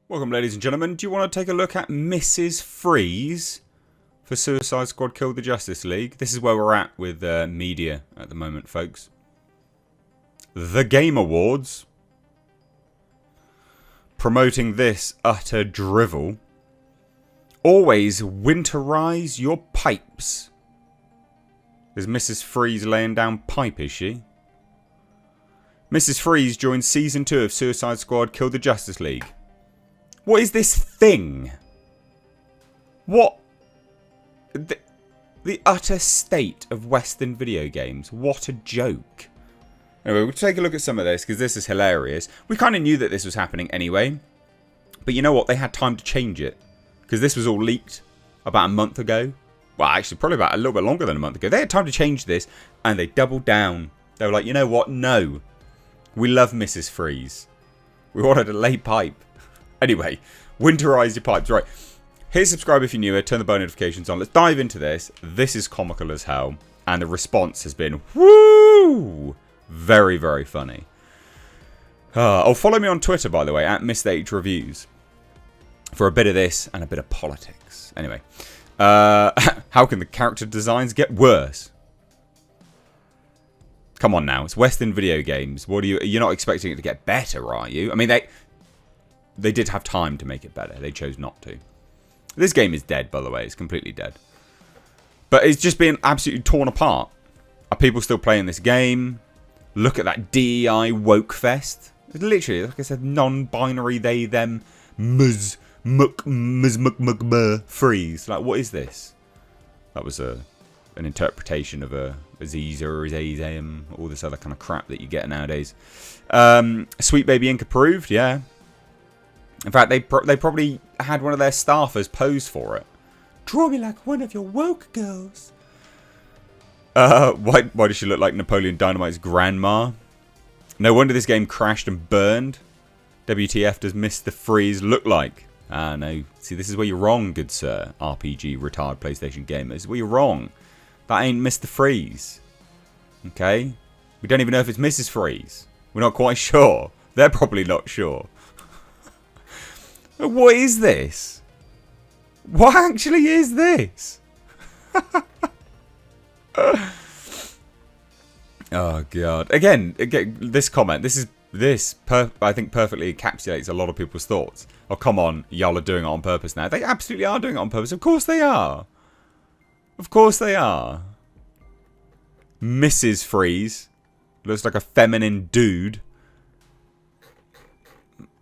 Welcome, ladies and gentlemen. Do you want to take a look at Mrs. Freeze for Suicide Squad Killed the Justice League? This is where we're at with media at the moment, folks. The Game Awards promoting this utter drivel. Always winterize your pipes. Is Mrs. Freeze laying down pipe, is she? Mrs. Freeze joins Season 2 of Suicide Squad Killed the Justice League. What is this thing? What? The utter state of Western video games. What a joke. Anyway, we'll take a look at some of this because this is hilarious. We kind of knew that this was happening anyway. But you know what? They had time to change it. Because this was all leaked about a month ago. Well, actually, probably about a little bit longer than a month ago. They had time to change this and they doubled down. They were like, you know what? No. We love Mrs. Freeze. We wanted to lay pipe. Anyway, winterize your pipes. Right, hit subscribe if you're newer, turn the bell notifications on. Let's dive into this. This is comical as hell. And the response has been, woo! Very, very funny. Follow me on Twitter, by the way, at MrH for a bit of this and a bit of politics. Anyway, how can the character designs get worse? Come on now, it's Western video games. What are you're not expecting it to get better, are you? I mean, they did have time to make it better. They chose not to. This game is dead, by the way. It's completely dead. But it's just being absolutely torn apart. Are people still playing this game? Look at that DEI woke fest. It's literally, like I said, non-binary, they, them, ms, muck, ms, muck, muck, muh, freeze. Like, what is this? That was an interpretation of a Aziza or Azam, all this other kind of crap that you get nowadays. Sweet Baby Ink approved, yeah. In fact, they probably had one of their staffers pose for it. Draw me like one of your woke girls. Why does she look like Napoleon Dynamite's grandma? No wonder this game crashed and burned. WTF does Mr. Freeze look like? No. See, this is where you're wrong, good sir. RPG retired PlayStation gamers. This is where you're wrong. That ain't Mr. Freeze. Okay? We don't even know if it's Mrs. Freeze. We're not quite sure. They're probably not sure. What is this? What actually is this? Oh god! Again, this comment. I think perfectly encapsulates a lot of people's thoughts. Oh come on, y'all are doing it on purpose now. They absolutely are doing it on purpose. Of course they are. Of course they are. Mrs. Freeze looks like a feminine dude.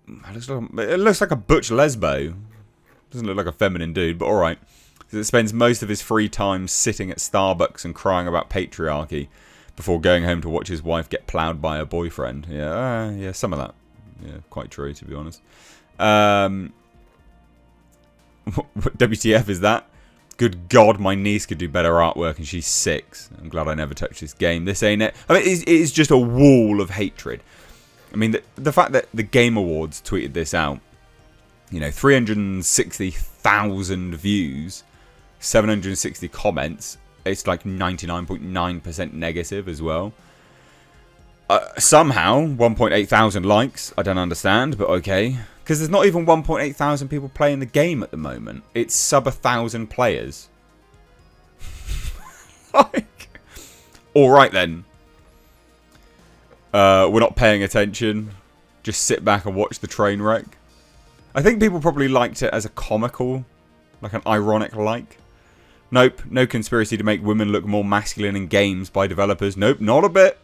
It looks like a butch lesbo. Doesn't look like a feminine dude, but alright. It spends most of his free time sitting at Starbucks and crying about patriarchy before going home to watch his wife get ploughed by her boyfriend. Yeah, some of that. Yeah, quite true, to be honest. What WTF is that? Good God, my niece could do better artwork and she's 6. I'm glad I never touched this game. This ain't it. I mean, it is just a wall of hatred. I mean, the fact that the Game Awards tweeted this out, 360,000 views, 760 comments, it's like 99.9% negative as well. Somehow, 1.8 thousand likes, I don't understand, but okay. Because there's not even 1.8 thousand people playing the game at the moment. It's sub 1,000 players. Alright then. We're not paying attention. Just sit back and watch the train wreck. I think people probably liked it as a comical, like an ironic like. Nope, no conspiracy to make women look more masculine in games by developers. Nope, not a bit.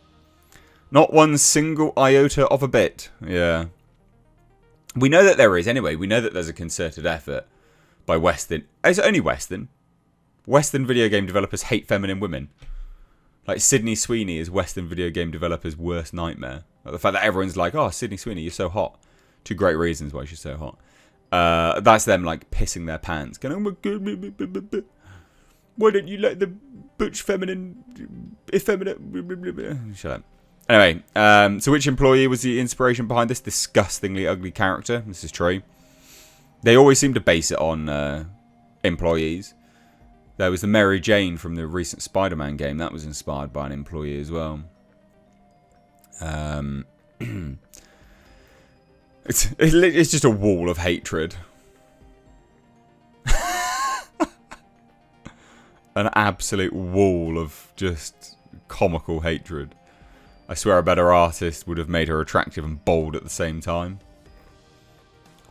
Not one single iota of a bit. Yeah. We know that there is anyway. We know that there's a concerted effort by Western. Is it only Western? Western video game developers hate feminine women. Like, Sydney Sweeney is Western video game developers' worst nightmare. Like, the fact that everyone's like, oh, Sydney Sweeney, you're so hot. 2 great reasons why she's so hot. That's them, like, pissing their pants. Going, oh my god, why don't you let the butch feminine, effeminate... Shut up. Anyway, so which employee was the inspiration behind this disgustingly ugly character? This is true. They always seem to base it on employees. There was the Mary Jane from the recent Spider-Man game. That was inspired by an employee as well. It's just a wall of hatred. An absolute wall of just comical hatred. I swear a better artist would have made her attractive and bold at the same time.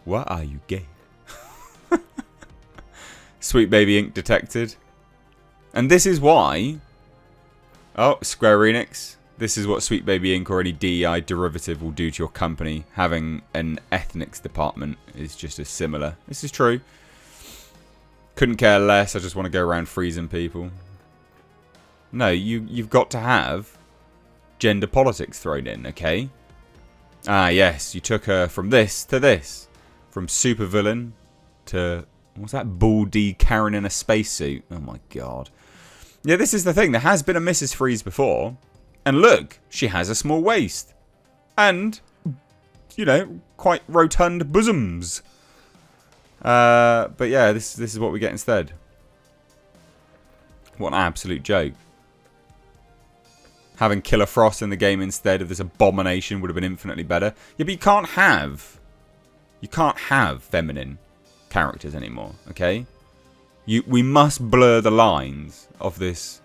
What are you, gay? Sweet baby ink detected. And this is why... Oh, Square Enix. This is what Sweet Baby Inc. or any DEI derivative will do to your company. Having an ethnics department is just as similar. This is true. Couldn't care less. I just want to go around freezing people. No, you've got to have gender politics thrown in, okay? Ah, yes. You took her from this to this. From supervillain to... What's that? Baldy Karen in a spacesuit. Oh my god. Yeah, this is the thing. There has been a Mrs. Freeze before. And look, she has a small waist. And, you know, quite rotund bosoms. But yeah, this is what we get instead. What an absolute joke. Having Killer Frost in the game instead of this abomination would have been infinitely better. Yeah, but you can't have feminine characters anymore, okay? We must blur the lines of this,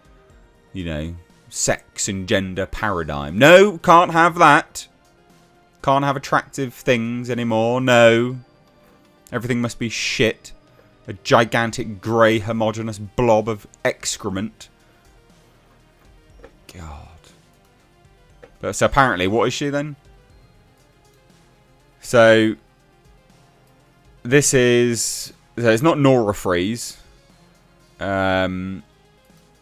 you know, sex and gender paradigm. No, can't have that. Can't have attractive things anymore. No. Everything must be shit. A gigantic grey homogeneous blob of excrement. God. But, so apparently, what is she then? So, this is... So it's not Nora Freeze.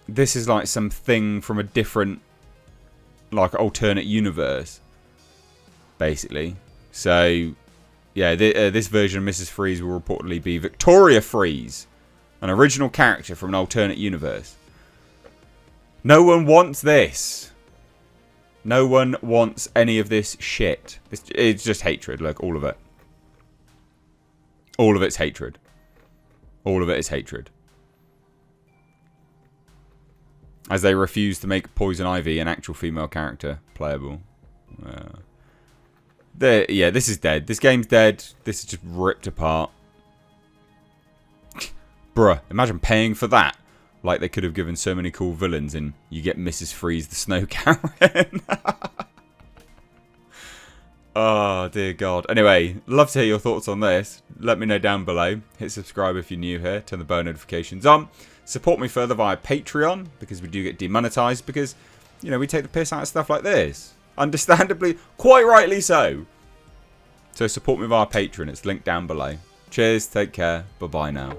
This is like something from a different, like, alternate universe, basically. So, yeah, this version of Mrs. Freeze will reportedly be Victoria Freeze, an original character from an alternate universe. No one wants this. No one wants any of this shit. It's just hatred, look, all of it. All of it's hatred. All of it is hatred. As they refuse to make Poison Ivy an actual female character playable. Yeah, this is dead. This game's dead. This is just ripped apart. Bruh, imagine paying for that. Like they could have given so many cool villains and you get Mrs. Freeze the Snow Karen. Oh, dear God. Anyway, love to hear your thoughts on this. Let me know down below. Hit subscribe if you're new here. Turn the bell notifications on. Support me further via Patreon, because we do get demonetized, because, you know, we take the piss out of stuff like this. Understandably, quite rightly so. So support me via Patreon. It's linked down below. Cheers, take care, bye-bye now.